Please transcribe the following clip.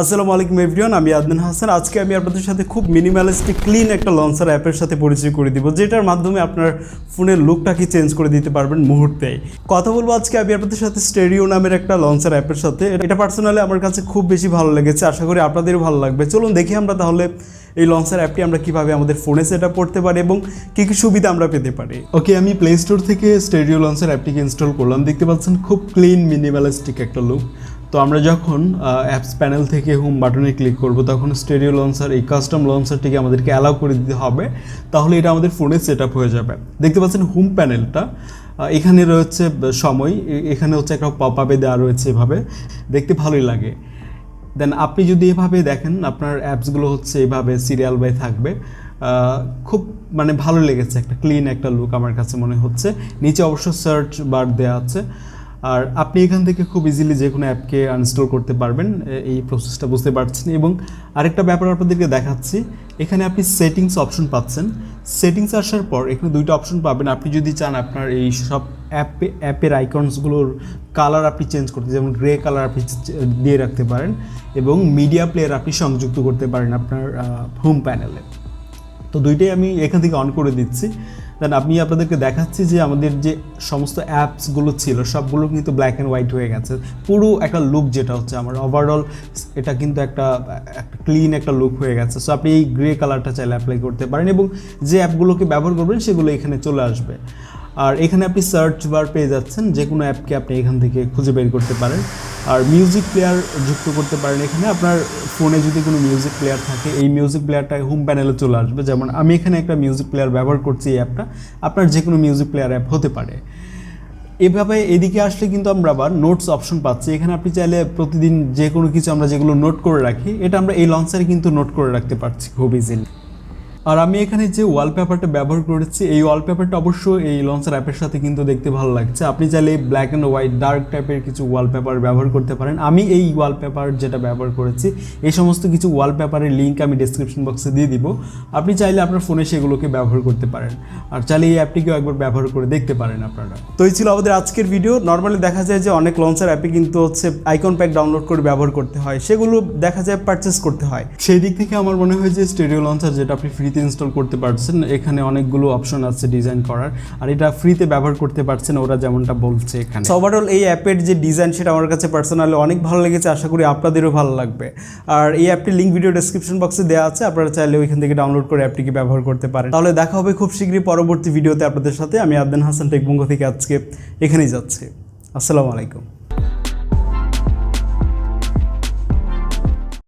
আসসালামু আলাইকুম এভরিওয়ান, আমি আদনান হাসান। আজকে আমি আপনাদের সাথে খুব মিনিমালিস্টিক ক্লিন একটা লঞ্চার অ্যাপের সাথে পরিচয় করে দিব, যেটার মাধ্যমে আপনার ফোনের লুকটাকে চেঞ্জ করে দিতে পারবেন মুহূর্তেই। কথা বলবো আজকে আমি আপনাদের সাথে স্টেরিও নামের একটা লঞ্চার অ্যাপের সাথে। এটা পার্সোনালি আমার কাছে খুব বেশি ভালো লেগেছে, আশা করি আপনাদেরও ভালো লাগবে। চলুন দেখি আমরা তাহলে এই লঞ্চার অ্যাপটি আমরা কীভাবে আমাদের ফোনে সেট আপ করতে পারি এবং কী কী সুবিধা আমরা পেতে পারি। ওকে, আমি প্লে স্টোর থেকে স্টেরিও লঞ্চার অ্যাপটিকে ইনস্টল করলাম। দেখতে পাচ্ছেন খুব ক্লিন মিনিমালিস্টিক একটা লুক। তো আমরা যখন অ্যাপস প্যানেল থেকে হোম বাটনে ক্লিক করব তখন স্টেরিও লঞ্চার এই কাস্টম লঞ্চারটিকে আমাদেরকে অ্যালাউ করে দিতে হবে, তাহলে এটা আমাদের ফোনে সেট আপ হয়ে যাবে। দেখতে পাচ্ছেন হোম প্যানেলটা, এখানে রয়েছে সময়, এখানে হচ্ছে একটা পপ আপে দেওয়া রয়েছে, এভাবে দেখতে ভালোই লাগে। দেন আপনি যদি এভাবে দেখেন আপনার অ্যাপসগুলো হচ্ছে এভাবে সিরিয়াল বাই থাকবে। খুব ভালো লেগেছে, একটা ক্লিন একটা লুক আমার কাছে মনে হচ্ছে। নিচে অবশ্য সার্চ বার দেওয়া আছে, আর আপনি এখান থেকে খুব ইজিলি যে কোনো অ্যাপকে আনইনস্টল করতে পারবেন, এই প্রসেসটা বুঝতে পারছেন। এবং আরেকটা ব্যাপার আপনাদেরকে দেখাচ্ছি, এখানে আপনি সেটিংস অপশন পাচ্ছেন। সেটিংস আসার পর এখানে দুইটা অপশন পাবেন। আপনি যদি চান আপনার এই সব অ্যাপের আইকনসগুলোর কালার আপনি চেঞ্জ করতে, যেমন গ্রে কালার আপনি দিয়ে রাখতে পারেন, এবং মিডিয়া প্লেয়ার আপনি সংযুক্ত করতে পারেন আপনার হোম প্যানেলে। তো দুইটাই আমি এখান থেকে অন করে দিচ্ছি। দেন আমি আপনাদেরকে দেখাচ্ছি যে আমাদের যে সমস্ত অ্যাপসগুলো ছিল সবগুলো কিন্তু ব্ল্যাক অ্যান্ড হোয়াইট হয়ে গেছে। পুরো একটা লুক যেটা হচ্ছে আমার ওভারঅল, এটা কিন্তু একটা ক্লিন একটা লুক হয়ে গেছে। সো আপনি এই গ্রে কালারটা চাইলে অ্যাপ্লাই করতে পারেন, এবং যে অ্যাপগুলোকে ব্যবহার করবেন সেগুলো এখানে চলে আসবে। আর এখানে আপনি সার্চ বার পেয়ে যাচ্ছেন, যে কোনো অ্যাপকে আপনি এখান থেকে খুঁজে বের করতে পারেন। আর মিউজিক প্লেয়ার যুক্ত করতে পারেন এখানে। আপনার ফোনে যদি কোনো মিউজিক প্লেয়ার থাকে, এই মিউজিক প্লেয়ারটা হোম প্যানেলে চলে আসবে। যেমন আমি এখানে একটা মিউজিক প্লেয়ার ব্যবহার করছি, এই অ্যাপটা আপনার যে কোনো মিউজিক প্লেয়ার অ্যাপ হতে পারে। এভাবে এদিকে আসলে কিন্তু আমরা আবার নোটস অপশন পাচ্ছি। এখানে আপনি চাইলে প্রতিদিন যে কোনো কিছু আমরা যেগুলো নোট করে রাখি, এটা আমরা এই লঞ্চারে কিন্তু নোট করে রাখতে পারছি খুব ইজিলি। আর আমি এখানে যে ওয়ালপেপারটা ব্যবহার করেছি, এই ওয়ালপেপারটা অবশ্য এই লঞ্চার অ্যাপের সাথে কিন্তু দেখতে ভালো লাগছে। আপনি চাইলে ব্ল্যাক অ্যান্ড হোয়াইট ডার্ক টাইপের কিছু ওয়ালপেপার ব্যবহার করতে পারেন। আমি এই ওয়ালপেপার যেটা ব্যবহার করেছি, এই সমস্ত কিছু ওয়ালপেপারের লিঙ্ক আমি ডেসক্রিপশন বক্সে দিয়ে দিব। আপনি চাইলে আপনার ফোনে সেগুলোকে ব্যবহার করতে পারেন, আর চাইলে এই অ্যাপটিকেও একবার ব্যবহার করে দেখতে পারেন আপনারা। তো এই ছিল আমাদের আজকের ভিডিও। নর্মালি দেখা যায় যে অনেক লঞ্চার অ্যাপে কিন্তু হচ্ছে আইকন প্যাক ডাউনলোড করে ব্যবহার করতে হয়, সেগুলো দেখা যায় পারচেস করতে হয়। সেই দিক থেকে আমার মনে হয় যে স্টেরিও লঞ্চার যেটা আপনি ফ্রিতে ইনস্টল করতে পারছেন, এখানে অনেকগুলো অপশন আছে ডিজাইন করার, আর এটা ফ্রিতে ব্যবহার করতে পারছেন ওরা যেমনটা বলছে এখানে। ওভারঅল এই অ্যাপের যে ডিজাইন সেটা আমার কাছে পার্সোনালি অনেক ভালো লেগেছে, আশা করি আপনাদেরও ভালো লাগবে। আর এই অ্যাপটির লিঙ্ক ভিডিও ডেসক্রিপশন বক্সে দেওয়া আছে, আপনারা চাইলে ওইখান থেকে ডাউনলোড করে অ্যাপটিকে ব্যবহার করতে পারেন। তাহলে দেখা হবে খুব শীঘ্রই পরবর্তী ভিডিওতে আপনাদের সাথে। আমি আদনান হাসান টেকবঙ্গ থেকে আজকে এখানেই যাচ্ছি। আসসালামু আলাইকুম।